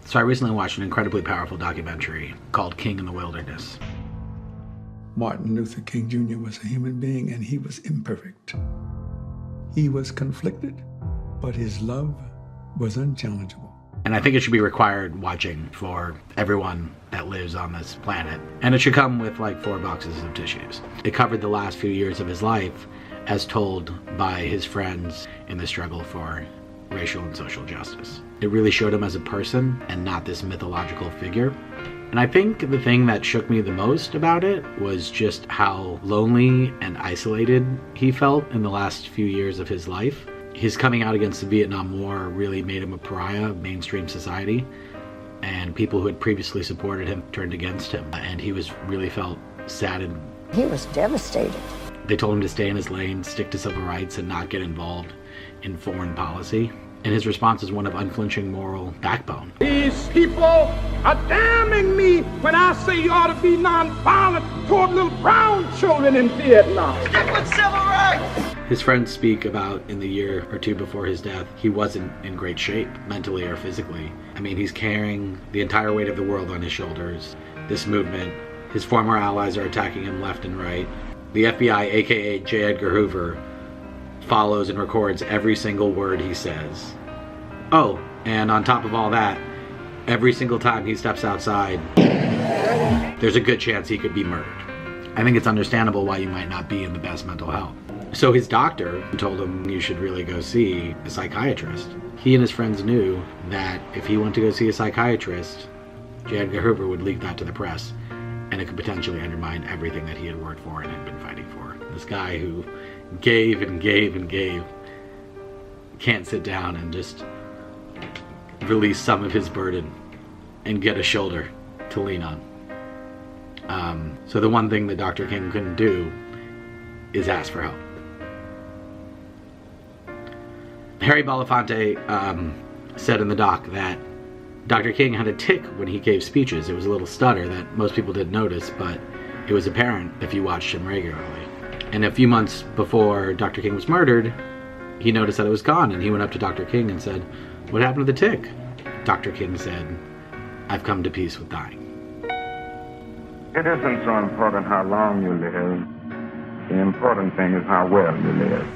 So I recently watched an incredibly powerful documentary called King in the Wilderness. Martin Luther King Jr. was a human being, and he was imperfect. He was conflicted, but his love was unchallengeable. And I think it should be required watching for everyone that lives on this planet. And it should come with like 4 boxes of tissues. It covered the last few years of his life as told by his friends in the struggle for racial and social justice. It really showed him as a person and not this mythological figure. And I think the thing that shook me the most about it was just how lonely and isolated he felt in the last few years of his life. His coming out against the Vietnam War really made him a pariah of mainstream society, and people who had previously supported him turned against him, and he really felt saddened. He was devastated. They told him to stay in his lane, stick to civil rights, and not get involved in foreign policy. And his response is one of unflinching moral backbone. These people are damning me when I say you ought to be nonviolent toward little brown children in Vietnam. Stick with civil rights! His friends speak about in the year or two before his death, he wasn't in great shape, mentally or physically. I mean, he's carrying the entire weight of the world on his shoulders. This movement, his former allies are attacking him left and right. The FBI, aka J. Edgar Hoover, follows and records every single word he says. Oh, and on top of all that, every single time he steps outside, there's a good chance he could be murdered. I think it's understandable why you might not be in the best mental health. So his doctor told him you should really go see a psychiatrist. He and his friends knew that if he went to go see a psychiatrist, J. Edgar Hoover would leak that to the press, and it could potentially undermine everything that he had worked for and had been fighting for. This guy who gave and gave and gave can't sit down and just release some of his burden and get a shoulder to lean on. So the one thing that Dr. King couldn't do is ask for help. Harry Belafonte said in the doc that Dr. King had a tic when he gave speeches. It was a little stutter that most people didn't notice, but it was apparent if you watched him regularly. And a few months before Dr. King was murdered, he noticed that it was gone, and he went up to Dr. King and said, "What happened to the tic?" Dr. King said, "I've come to peace with dying." It isn't so important how long you live. The important thing is how well you live.